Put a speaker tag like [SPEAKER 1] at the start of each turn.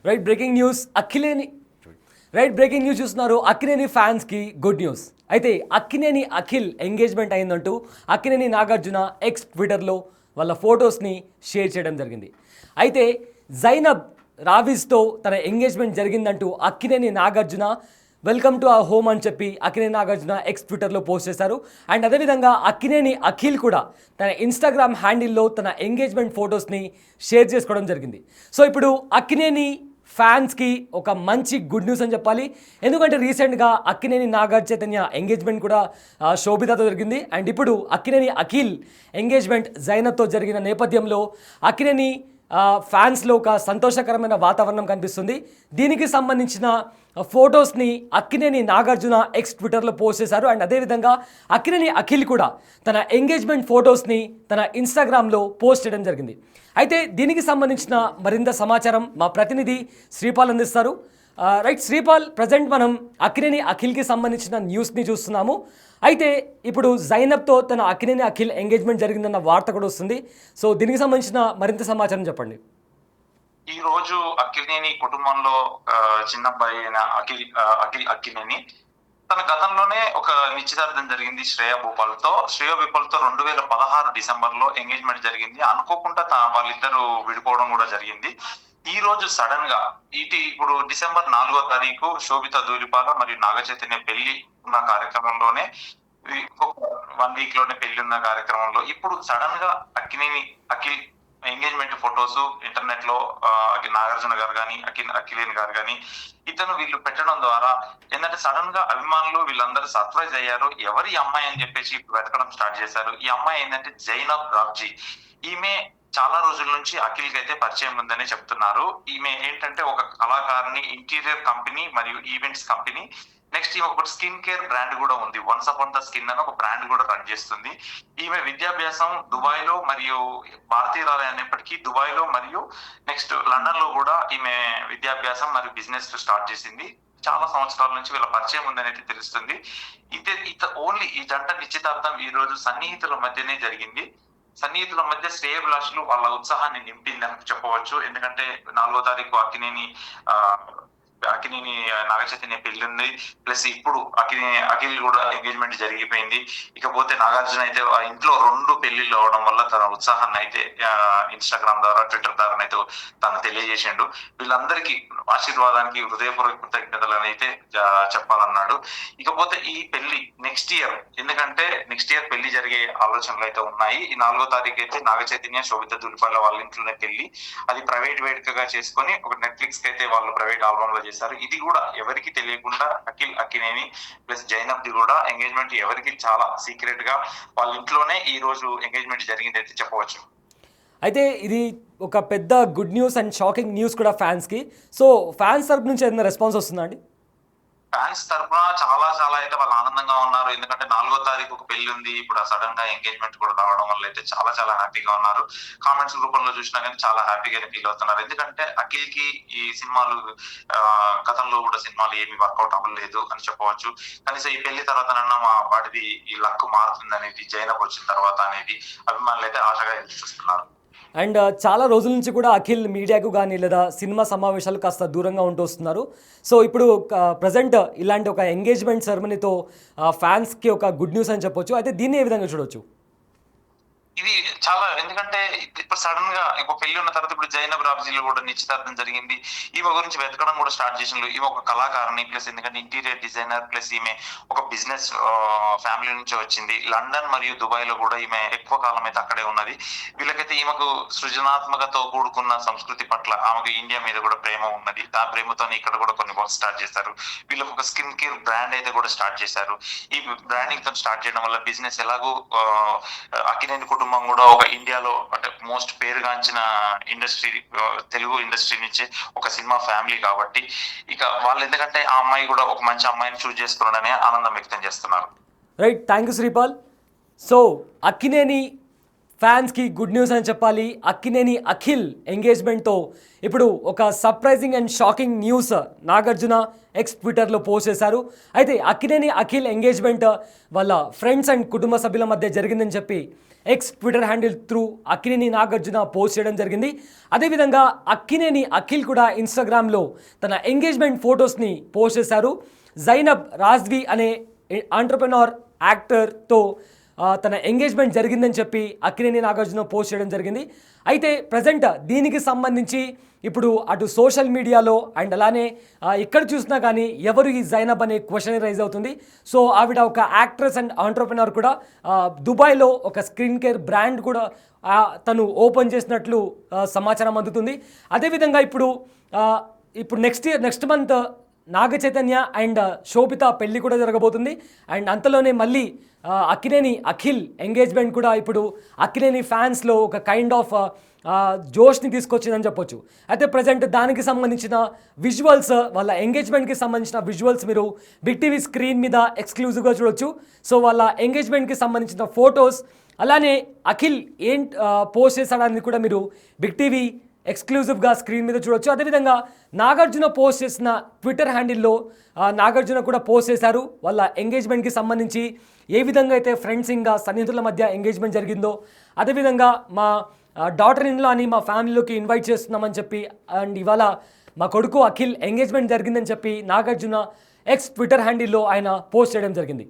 [SPEAKER 1] Right breaking news చూస్తున్నారు. అక్కినేని ఫ్యాన్స్కి good news. అయితే అక్కినేని అఖిల్ ఎంగేజ్మెంట్ అయిందంటూ అక్కినేని నాగార్జున ఎక్స్ ట్విట్టర్లో వాళ్ళ ఫొటోస్ని షేర్ చేయడం జరిగింది. అయితే జైనబ్ రావిజ్తో తన ఎంగేజ్మెంట్ జరిగిందంటూ Akkineni Nagarjuna welcome to our home అని చెప్పి అక్కినేని నాగార్జున ఎక్స్ ట్విట్టర్లో పోస్ట్ చేశారు. అండ్ అదేవిధంగా అక్కినేని అఖిల్ కూడా తన ఇన్స్టాగ్రామ్ హ్యాండిల్లో తన ఎంగేజ్మెంట్ ఫొటోస్ని షేర్ చేసుకోవడం జరిగింది. సో ఇప్పుడు అక్కినేని ఫ్యాన్స్కి ఒక మంచి గుడ్ న్యూస్ అని చెప్పాలి. ఎందుకంటే రీసెంట్గా అక్కినేని నాగ చైతన్య ఎంగేజ్మెంట్ కూడా శోభితతో జరిగింది. అండ్ ఇప్పుడు అక్కినేని అఖిల్ ఎంగేజ్మెంట్ జైనబ్తో జరిగిన నేపథ్యంలో అక్కినేని ఫ్యాన్స్లో ఒక సంతోషకరమైన వాతావరణం కనిపిస్తుంది. దీనికి సంబంధించిన ఫొటోస్ని అక్కినేని నాగార్జున ఎక్స్ ట్విట్టర్లో పోస్ట్ చేశారు. అండ్ అదేవిధంగా అక్కినేని అఖిల్ కూడా తన ఎంగేజ్మెంట్ ఫొటోస్ని తన ఇన్స్టాగ్రామ్లో పోస్ట్ చేయడం జరిగింది. అయితే దీనికి సంబంధించిన మరింత సమాచారం మా ప్రతినిధి శ్రీపాల్ అందిస్తారు. రైట్ శ్రీపాల్, ప్రజెంట్ మనం అక్కినేని అఖిల్కి సంబంధించిన న్యూస్ని చూస్తున్నాము. అయితే ఇప్పుడు జైనబ్తో తన అక్కినేని అఖిల్ ఎంగేజ్మెంట్ జరిగిందన్న వార్త కూడా వస్తుంది. సో దీనికి సంబంధించిన మరింత సమాచారం చెప్పండి.
[SPEAKER 2] ఈ రోజు అక్కినేని కుటుంబంలో చిన్న అబ్బాయి అయిన అఖిల్ అక్కినేని తన గతంలోనే ఒక నిశ్చితార్థం జరిగింది శ్రేయా భూపాల్ తో 2016 డిసెంబర్ లో ఎంగేజ్మెంట్ జరిగింది. అనుకోకుండా వాళ్ళిద్దరూ విడిపోవడం కూడా జరిగింది. ఈ రోజు సడన్ గా ఇప్పుడు డిసెంబర్ 4వ తారీఖు శోభిత ధూళిపాల మరియు నాగ చైతన్య పెళ్లి ఉన్న కార్యక్రమంలోనే 1 వీక్ లోనే పెళ్లి ఉన్న కార్యక్రమంలో ఇప్పుడు సడన్ గా Akkineni Akhil engagement photos internet లో నాగార్జున గారు కానీ అఖిలేని గారు కానీ వీళ్ళు పెట్టడం ద్వారా ఏంటంటే సడన్ గా అభిమానులు వీళ్ళందరూ సర్ప్రైజ్ అయ్యారు. ఎవరి అమ్మాయి అని చెప్పేసి వెతకడం స్టార్ట్ చేశారు. ఈ అమ్మాయి ఏంటంటే జైనబ్ రావ్జీ. ఈమె చాలా రోజుల నుంచి అఖిల్ కి అయితే పరిచయం ఉందని చెప్తున్నారు. ఈమె ఏంటంటే ఒక కళాకారిణి, ఇంటీరియర్ కంపెనీ మరియు ఈవెంట్స్ కంపెనీ. నెక్స్ట్ ఈమె ఒక స్కిన్ కేర్ బ్రాండ్ కూడా ఉంది. వన్స్ అపాన్ ద స్కిన్ అని ఒక బ్రాండ్ కూడా రన్ చేస్తుంది. ఈమె విద్యాభ్యాసం దుబాయ్ లో మరియు భారతీయురాలు అయినప్పటికీ దుబాయ్ లో మరియు నెక్స్ట్ లండన్ లో కూడా ఈమె విద్యాభ్యాసం మరియు బిజినెస్ స్టార్ట్ చేసింది. చాలా సంవత్సరాల నుంచి వీళ్ళ పరిచయం ఉందని అయితే తెలుస్తుంది. ఓన్లీ ఈ జంట నిశ్చితార్థం ఈ రోజు సన్నిహితుల మధ్యనే జరిగింది. సన్నిహితుల మధ్య శ్రేయభిలాషులు వాళ్ళ ఉత్సాహాన్ని నింపిందని చెప్పవచ్చు. ఎందుకంటే 4వ తారీఖు అక్కినేని నాగ చైతన్య పెళ్లి ఉంది. ప్లస్ ఇప్పుడు అఖిల్ కూడా ఎంగేజ్మెంట్ జరిగిపోయింది. ఇకపోతే నాగార్జున అయితే ఆ ఇంట్లో 2 పెళ్లిళ్ళు అవడం వల్ల తన ఉత్సాహాన్ని అయితే ఇన్స్టాగ్రామ్ ద్వారా ట్విట్టర్ ద్వారా అయితే తను తెలియజేసిండు. వీళ్ళందరికీ ఆశీర్వాదానికి హృదయపూర్వక కృతజ్ఞతలు అయితే చెప్పాలన్నాడు. ఇకపోతే ఈ పెళ్లి నెక్స్ట్ ఇయర్, ఎందుకంటే నెక్స్ట్ ఇయర్ పెళ్లి జరిగే ఆలోచనలు అయితే ఉన్నాయి. ఈ 4వ తారీఖు అయితే నాగ చైతన్య శోభిత ధూళిపాల వాళ్ళ ఇంట్లోనే పెళ్లి. అది ప్రైవేట్ వేడుకగా చేసుకొని ఒక నెట్ఫ్లిక్స్ కి అయితే వాళ్ళు ప్రైవేట్ ఆల్బమ్ లో చేశారు. ఇది కూడా ఎవరికి తెలియకుండా అక్కినేని ప్లస్ జైనబ్ ది కూడా ఎంగేజ్మెంట్ ఎవరికి చాలా సీక్రెట్ గా వాళ్ళ ఇంట్లోనే ఈ రోజు ఎంగేజ్మెంట్ జరిగింది అయితే చెప్పవచ్చు.
[SPEAKER 1] అయితే ఇది ఒక పెద్ద good news and shocking news కూడా ఫ్యాన్స్ కి. సో ఫ్యాన్స్ తరపు నుంచి ఏదైనా రెస్పాన్స్ వస్తుందా అండి?
[SPEAKER 2] ఫ్యాన్స్ తరఫున చాలా అయితే వాళ్ళు ఆనందంగా ఉన్నారు. ఎందుకంటే 4వ తారీఖు ఒక పెళ్లి ఉంది. ఇప్పుడు సడన్ గా ఎంగేజ్మెంట్ కూడా రావడం వల్ల అయితే చాలా హ్యాపీగా ఉన్నారు. కామెంట్స్ రూపంలో చూసినా కానీ చాలా హ్యాపీగా ఫీల్ అవుతున్నారు. ఎందుకంటే అఖిల్ కి ఈ సినిమాలు గతంలో కూడా సినిమాలు ఏమి వర్కౌట్ అవ్వలేదు అని చెప్పవచ్చు. కనీసం ఈ పెళ్లి తర్వాతనన్నా వాటిది ఈ లక్ మారుతుంది అనేది, జైనబ్ వచ్చిన తర్వాత అనేది అభిమానులు అయితే ఆశగా ఎదురు చూస్తున్నారు.
[SPEAKER 1] అండ్ చాలా రోజుల నుంచి కూడా అఖిల్ మీడియాకు కానీ లేదా సినిమా సమావేశాలు కాస్త దూరంగా ఉంటూ వస్తున్నారు. సో ఇప్పుడు ప్రజెంట్ ఇలాంటి ఒక ఎంగేజ్మెంట్ సెరమనీతో ఫ్యాన్స్కి ఒక గుడ్ న్యూస్ అని చెప్పొచ్చు. అయితే దీన్ని ఏ విధంగా చూడవచ్చు?
[SPEAKER 2] ఇది చాలా, ఎందుకంటే ఇప్పుడు సడన్ గా ఒక పెళ్లి ఉన్న తర్వాత ఇప్పుడు జైనబ్ రావ్జీలో కూడా నిశ్చితార్థం జరిగింది. ఈమె గురించి వెతకడం కూడా స్టార్ట్ చేసిండ్రు. ఈమె ఒక కళాకారిణి ప్లస్ ఎందుకంటే ఇంటీరియర్ డిజైనర్ ప్లస్ ఈమె ఒక బిజినెస్ ఫ్యామిలీ నుంచి వచ్చింది. లండన్ మరియు దుబాయ్ లో కూడా ఈమె ఎక్కువ కాలం అయితే అక్కడే ఉన్నది. వీళ్ళకైతే ఈమెకు సృజనాత్మకతో కూడుకున్న సంస్కృతి పట్ల ఆమెకు ఇండియా మీద కూడా ప్రేమ ఉన్నది. ఆ ప్రేమతో ఇక్కడ కూడా కొన్ని వర్క్ స్టార్ట్ చేశారు. వీళ్ళకి ఒక స్కిన్ కేర్ బ్రాండ్ అయితే కూడా స్టార్ట్ చేశారు. ఈ బ్రాండింగ్ తో స్టార్ట్ చేయడం వల్ల బిజినెస్ ఎలాగో అక్కినేని కుటుంబం కూడా ఒక ఇండియాలో అంటే మోస్ట్ పేరుగాంచిన ఇండస్ట్రీ, తెలుగు ఇండస్ట్రీ నుంచి ఒక సినిమా ఫ్యామిలీ కాబట్టి ఇక వాళ్ళు ఎందుకంటే ఆ అమ్మాయి కూడా ఒక మంచి అమ్మాయిని చూస్ చేసుకున్నాడని ఆనందం వ్యక్తం చేస్తున్నారు.
[SPEAKER 1] Right, thank you Sripal. So Akkineni ఫ్యాన్స్కి గుడ్ న్యూస్ అని చెప్పాలి. అక్కినేని అఖిల్ ఎంగేజ్మెంట్తో ఇప్పుడు ఒక surprising and shocking news Nagarjuna X ట్విట్టర్లో పోస్ట్ చేశారు. అయితే అక్కినేని అఖిల్ ఎంగేజ్మెంట్ వాళ్ళ ఫ్రెండ్స్ అండ్ కుటుంబ సభ్యుల మధ్య జరిగిందని చెప్పి X Twitter handle through Akkineni Nagarjuna post చేయడం జరిగింది. అదేవిధంగా అక్కినేని అఖిల్ కూడా ఇన్స్టాగ్రామ్లో తన ఎంగేజ్మెంట్ ఫొటోస్ని పోస్ట్ చేశారు. జైనబ్ రాజ్వి అనే ఆంటర్ప్రెన్యూర్ యాక్టర్తో తన ఎంగేజ్మెంట్ జరిగిందని చెప్పి అక్కినేని నాగార్జున పోస్ట్ చేయడం జరిగింది. అయితే ప్రజెంట్ దీనికి సంబంధించి ఇప్పుడు అటు సోషల్ మీడియాలో అండ్ అలానే ఎక్కడ చూసినా కానీ ఎవరు ఈ జైనబ్ అనే క్వశ్చన్ రైజ్ అవుతుంది. సో ఆవిడ ఒక యాక్ట్రెస్ అండ్ ఆంటర్ప్రెన్యూర్ కూడా దుబాయ్లో ఒక స్కిన్ కేర్ బ్రాండ్ కూడా తను ఓపెన్ చేసినట్లు సమాచారం అందుతుంది. అదేవిధంగా ఇప్పుడు next month Naga Chaitanya and Sobhita పెళ్లి కూడా జరగబోతుంది. అండ్ అంతలోనే మళ్ళీ అక్కినేని అఖిల్ ఎంగేజ్మెంట్ కూడా ఇప్పుడు అక్కినేని ఫ్యాన్స్లో ఒక కైండ్ ఆఫ్ జోష్ని తీసుకొచ్చిందని చెప్పొచ్చు. అయితే ప్రజెంట్ దానికి సంబంధించిన విజువల్స్, వాళ్ళ ఎంగేజ్మెంట్కి సంబంధించిన విజువల్స్ మీరు బిగ్ టీవీ స్క్రీన్ మీద ఎక్స్క్లూజివ్గా చూడొచ్చు. సో వాళ్ళ ఎంగేజ్మెంట్కి సంబంధించిన ఫొటోస్ అలానే అఖిల్ పోస్ట్ చేశాడని కూడా మీరు బిగ్ టీవీ ఎక్స్క్లూజివ్గా స్క్రీన్ మీద చూడొచ్చు. అదేవిధంగా నాగార్జున పోస్ట్ చేసిన ట్విట్టర్ హ్యాండిల్లో నాగార్జున కూడా పోస్ట్ చేశారు. వాళ్ళ ఎంగేజ్మెంట్కి సంబంధించి ఏ విధంగా అయితే ఫ్రెండ్స్ ఇంకా సన్నిహితుల మధ్య ఎంగేజ్మెంట్ జరిగిందో అదేవిధంగా మా డాటర్ ఇన్లో అని మా ఫ్యామిలీలోకి ఇన్వైట్ చేస్తున్నామని చెప్పి అండ్ ఇవాళ మా కొడుకు అఖిల్ ఎంగేజ్మెంట్ జరిగిందని చెప్పి నాగార్జున ఎక్స్ ట్విట్టర్ హ్యాండిల్లో ఆయన పోస్ట్ చేయడం జరిగింది.